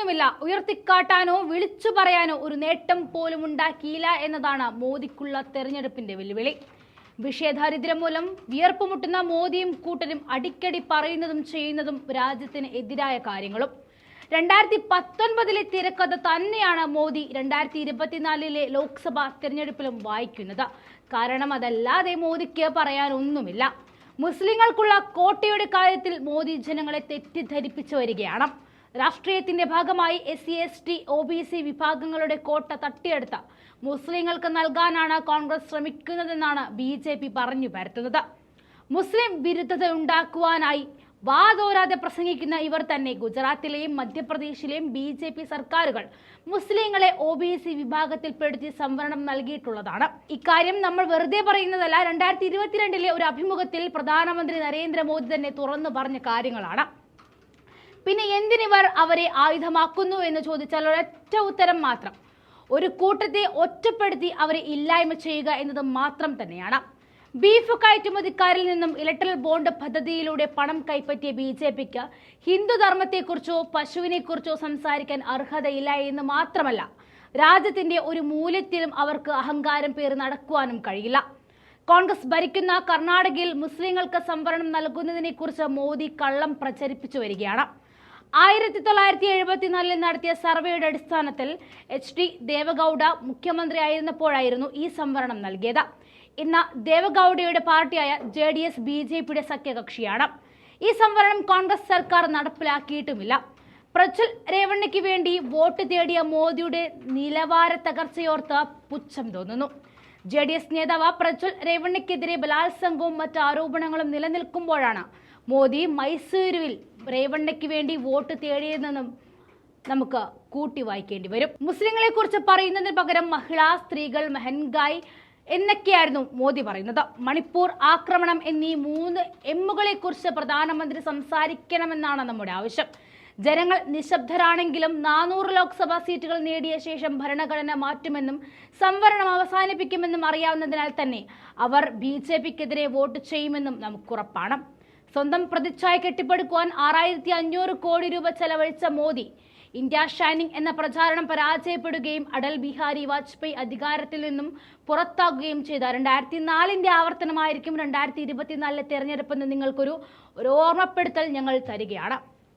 ഒന്നുമില്ല, ഉയർത്തിക്കാട്ടാനോ വിളിച്ചു പറയാനോ ഒരു നേട്ടം പോലും ഉണ്ടാക്കിയില്ല എന്നതാണ് മോദിക്കുള്ള തെരഞ്ഞെടുപ്പിന്റെ വെല്ലുവിളി. വിഷയദാരിദ്ര്യം മൂലം വിയർപ്പുമുട്ടുന്ന മോദിയും കൂട്ടരും അടിക്കടി പറയുന്നതും ചെയ്യുന്നതും രാജ്യത്തിന് എതിരായ കാര്യങ്ങളും. 2019 തിരക്കഥ തന്നെയാണ് മോദി 2024 ലോക്സഭാ തെരഞ്ഞെടുപ്പിലും വായിക്കുന്നത്. കാരണം അതല്ലാതെ മോദിക്ക് പറയാനൊന്നുമില്ല. മുസ്ലിങ്ങൾക്കുള്ള കോട്ടയുടെ കാര്യത്തിൽ മോദി ജനങ്ങളെ തെറ്റിദ്ധരിപ്പിച്ചു വരികയാണ്. രാഷ്ട്രീയത്തിന്റെ ഭാഗമായി SC, ST, OBC വിഭാഗങ്ങളുടെ കോട്ട തട്ടിയെടുത്ത് മുസ്ലിങ്ങൾക്ക് നൽകാനാണ് കോൺഗ്രസ് ശ്രമിക്കുന്നതെന്നാണ് BJP പറഞ്ഞു പരത്തുന്നത്. മുസ്ലിം വിരുദ്ധത ഉണ്ടാക്കുവാനായി വാതോരാതെ പ്രസംഗിക്കുന്ന ഇവർ തന്നെ ഗുജറാത്തിലെയും മധ്യപ്രദേശിലെയും BJP സർക്കാരുകൾ മുസ്ലിങ്ങളെ OBC വിഭാഗത്തിൽപ്പെടുത്തി സംവരണം നൽകിയിട്ടുള്ളതാണ്. ഇക്കാര്യം നമ്മൾ വെറുതെ പറയുന്നതല്ല. 2022 ഒരു അഭിമുഖത്തിൽ പ്രധാനമന്ത്രി നരേന്ദ്രമോദി തന്നെ തുറന്നു പറഞ്ഞ കാര്യങ്ങളാണ്. പിന്നെ എന്തിനിവർ അവരെ ആയുധമാക്കുന്നു എന്ന് ചോദിച്ചാൽ ഒരൊറ്റ ഉത്തരം മാത്രം: ഒരു കൂട്ടത്തെ ഒറ്റപ്പെടുത്തി അവരെ ഇല്ലായ്മ ചെയ്യുക എന്നത് മാത്രം തന്നെയാണ്. ബീഫ് കയറ്റുമതിക്കാരിൽ നിന്നും ഇലക്ട്രൽ ബോണ്ട് പദ്ധതിയിലൂടെ പണം കൈപ്പറ്റിയ BJPക്ക് ഹിന്ദുധർമ്മത്തെക്കുറിച്ചോ പശുവിനെക്കുറിച്ചോ സംസാരിക്കാൻ അർഹതയില്ല എന്ന് മാത്രമല്ല, രാജ്യത്തിന്റെ ഒരു മൂല്യത്തിലും അവർക്ക് അഹങ്കാരം പേറി നടക്കുവാനും കഴിയില്ല. കോൺഗ്രസ് ഭരിക്കുന്ന കർണാടകയിൽ മുസ്ലിങ്ങൾക്ക് സംവരണം നൽകുന്നതിനെ കുറിച്ച് മോദി കള്ളം പ്രചരിപ്പിച്ചു വരികയാണ്. 1974 നടത്തിയ സർവേയുടെ അടിസ്ഥാനത്തിൽ HD ദേവഗൌഡ മുഖ്യമന്ത്രിയായിരുന്നപ്പോഴായിരുന്നു ഈ സംവരണം നൽകിയത്. ഇന്ന് ദേവഗൌഡയുടെ പാർട്ടിയായ JDS BJPയുടെ സഖ്യകക്ഷിയാണ്. ഈ സംവരണം കോൺഗ്രസ് സർക്കാർ നടപ്പിലാക്കിയിട്ടുമില്ല. പ്രജ്വൽ രേവണ്ണയ്ക്ക് വേണ്ടി വോട്ട് തേടിയ മോദിയുടെ നിലവാര തകർച്ചയോർത്ത് പുച്ഛം തോന്നുന്നു. JDS നേതാവ് പ്രജ്വൽ രേവണ്ണയ്ക്കെതിരെ ബലാത്സംഗവും മറ്റ് ആരോപണങ്ങളും നിലനിൽക്കുമ്പോഴാണ് മോദി മൈസൂരുവിൽ രേവണ്ണയ്ക്ക് വേണ്ടി വോട്ട് തേടിയതെന്നും നമുക്ക് കൂട്ടി വായിക്കേണ്ടി വരും. മുസ്ലിങ്ങളെ കുറിച്ച് പറയുന്നതിന് പകരം മഹിള, സ്ത്രീകൾ, മെഹൻഗായ് എന്നൊക്കെയായിരുന്നു മോദി പറയുന്നത്. മണിപ്പൂർ ആക്രമണം എന്നീ 3 എമ്മുകളെ കുറിച്ച് പ്രധാനമന്ത്രി സംസാരിക്കണമെന്നാണ് നമ്മുടെ ആവശ്യം. ജനങ്ങൾ നിശബ്ദരാണെങ്കിലും 400 ലോക്സഭാ സീറ്റുകൾ നേടിയ ശേഷം ഭരണഘടന മാറ്റുമെന്നും സംവരണം അവസാനിപ്പിക്കുമെന്നും അറിയാവുന്നതിനാൽ തന്നെ അവർ BJPക്കെതിരെ വോട്ട് ചെയ്യുമെന്നും നമുക്കുറപ്പാണ്. സ്വന്തം പ്രതിച്ഛായ കെട്ടിപ്പടുക്കുവാൻ 6500 കോടി രൂപ ചെലവഴിച്ച മോദി ഇന്ത്യ ഷൈനിങ് എന്ന പ്രചാരണം പരാജയപ്പെടുകയും അടൽ ബിഹാരി വാജ്പേയി അധികാരത്തിൽ നിന്നും പുറത്താകുകയും ചെയ്ത 2004 ആവർത്തനമായിരിക്കും 2024 തെരഞ്ഞെടുപ്പെന്ന് നിങ്ങൾക്കൊരു ഓർമ്മപ്പെടുത്തൽ ഞങ്ങൾ തരികയാണ്.